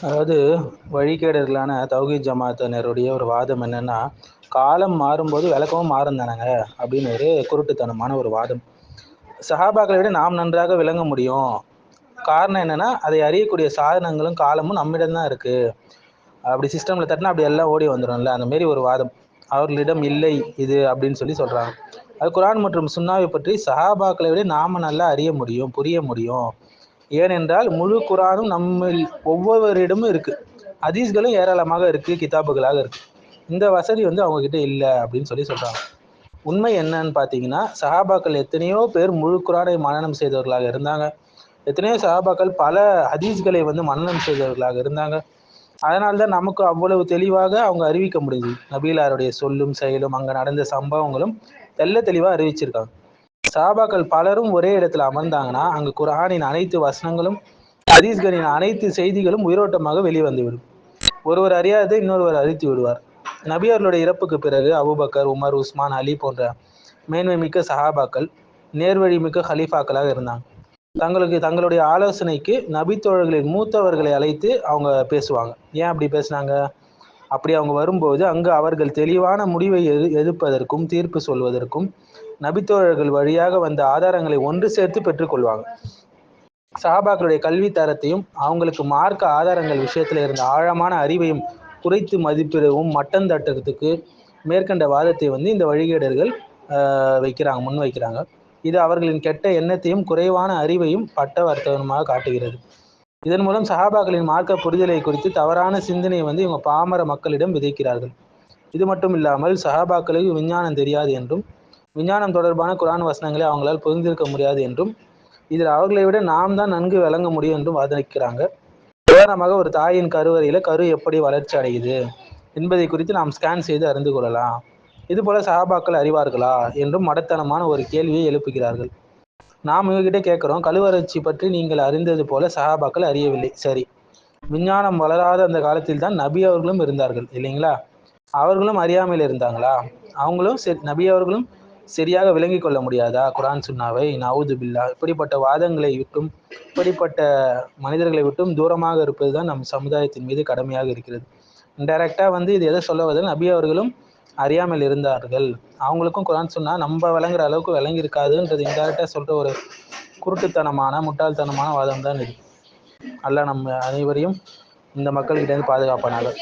அதாவது வழிகேடர்களான தௌஹீத் ஜமாத்தினருடைய ஒரு வாதம் என்னன்னா, காலம் மாறும்போது விளக்கமும் மாறும் தானங்க அப்படின்னு ஒரு குருட்டுத்தனமான ஒரு வாதம். சஹாபாக்களை விட நாம் நன்றாக விளங்க முடியும். காரணம் என்னன்னா, அதை அறியக்கூடிய சாதனங்களும் காலமும் நம்மிடம் தான் இருக்கு. அப்படி சிஸ்டம்ல தட்டினா அப்படி எல்லாம் ஓடி வந்துடும்ல, அந்த மாரி ஒரு வாதம் அவர்களிடம் இல்லை இது அப்படின்னு சொல்றாங்க. அது குர்ஆன் மற்றும் சுன்னாவை பற்றி சஹாபாக்களை விட நாம நல்லா அறிய முடியும், புரிய முடியும். ஏனென்றால் முழு குர்ஆனும் நம்மில் ஒவ்வொருவரிடமும் இருக்கு. ஹதீஸ்களும் ஏராளமாக இருக்கு, கிதாபுகளாக இருக்கு. இந்த வசதி வந்து அவங்க கிட்ட இல்லை அப்படின்னு சொல்றாங்க. உண்மை என்னன்னு பார்த்தீங்கன்னா, சஹாபாக்கள் எத்தனையோ பேர் முழு குர்ஆனை மனனம் செய்தவர்களாக இருந்தாங்க. எத்தனையோ சஹாபாக்கள் பல ஹதீஸ்களை வந்து மனனம் செய்தவர்களாக இருந்தாங்க. அதனால தான் நமக்கு அவ்வளவு தெளிவாக அவங்க அறிவிக்க முடியுது. நபிகளாருடைய சொல்லும் செயலும் அங்க நடந்த சம்பவங்களும் தெளிவா அறிவிச்சிருக்காங்க. சஹாபாக்கள் பலரும் ஒரே இடத்துல அமர்ந்தாங்கன்னா அங்கு குர்ஆனின் அனைத்து வசனங்களும் ஹதீஸ்களின் அனைத்து செய்திகளும் உயிரோட்டமாக வெளிவந்துவிடும். ஒருவர் அறியாததை இன்னொருவர் அறிவித்து விடுவார். நபி அவர்களுடைய இறப்புக்கு பிறகு அபூபக்கர், உமர், உஸ்மான், அலி போன்ற மேன்மை மிக்க சஹாபாக்கள் நேர்வழி மிக்க ஹலீஃபாக்களாக இருந்தாங்க. தங்களுடைய ஆலோசனைக்கு நபித்தோழர்களின் மூத்தவர்களை அழைத்து அவங்க பேசுவாங்க. ஏன் அப்படி பேசுனாங்க? அப்படி அவங்க வரும்போது அங்கு அவர்கள் தெளிவான முடிவை எதிர்ப்பதற்கும் தீர்ப்பு சொல்வதற்கும் நபித்தோழர்கள் வழியாக வந்த ஆதாரங்களை ஒன்று சேர்த்து பெற்றுக்கொள்வாங்க. சஹாபாக்களுடைய கல்வி தரத்தையும் அவங்களுக்கு மார்க்க ஆதாரங்கள் விஷயத்துல இருந்த ஆழமான அறிவையும் குறைத்து மதிப்பிடவும் மட்டம் தட்டுறதுக்கு மேற்கண்ட வாதத்தை வந்து இந்த வழிகேடர்கள் முன் வைக்கிறாங்க. இது அவர்களின் கெட்ட எண்ணத்தையும் குறைவான அறிவையும் பட்டவர்த்தனமாக காட்டுகிறது. இதன் மூலம் சஹாபாக்களின் மார்க்க புரிதலை குறித்து தவறான சிந்தனையை வந்து இவங்க பாமர மக்களிடம் விதைக்கிறார்கள். இது மட்டும் இல்லாமல் சஹாபாக்களுக்கு விஞ்ஞானம் தெரியாது என்றும், விஞ்ஞானம் தொடர்பான குர்ஆன் வசனங்களை அவங்களால் புரிந்திருக்க முடியாது என்றும், இதில் அவர்களை விட நாம் தான் நன்கு விளங்க முடியும் என்றும் வாதிக்கிறாங்க. உதாரணமாக ஒரு தாயின் கருவறையில கரு எப்படி வளர்ச்சி அடையுது என்பதை குறித்து நாம் ஸ்கேன் செய்து அறிந்து கொள்ளலாம். இது போல சஹாபாக்கள் அறிவார்களா என்றும் மடத்தனமான ஒரு கேள்வியை எழுப்புகிறார்கள். நாம் இவங்ககிட்ட கேட்குறோம், கழுவறைச்சி பற்றி நீங்கள் அறிந்தது போல சஹாபாக்கள் அறியவில்லை. சரி, விஞ்ஞானம் வளராத அந்த காலத்தில் தான் நபி அவர்களும் இருந்தார்கள் இல்லைங்களா? அவர்களும் அறியாமையில் இருந்தாங்களா? அவங்களும் நபி அவர்களும் சரியாக விளங்கி கொள்ள முடியாதா குர்ஆன் சுன்னாவை? நவுது பில்லா. இப்படிப்பட்ட வாதங்களை விட்டும் இப்படிப்பட்ட மனிதர்களை விட்டும் தூரமாக இருப்பது தான் நம் சமுதாயத்தின் மீது கடமையாக இருக்கிறது. இன்டைரக்டா வந்து இது எதை சொல்ல வருது? நபி அவர்களும் அறியாமல் இருந்தார்கள், அவங்களுக்கும் குர்ஆன் சுன்னா நம்ம விளங்குற அளவுக்கு விளங்கி இருக்காதுன்றது இன்டைரக்டா சொல்ற ஒரு குருட்டுத்தனமான முட்டாள்தனமான வாதம் தான் இது. அல்லாஹ் நம்ம அனைவரையும் இந்த மக்கள்கிட்ட இருந்து பாதுகாப்பானாக.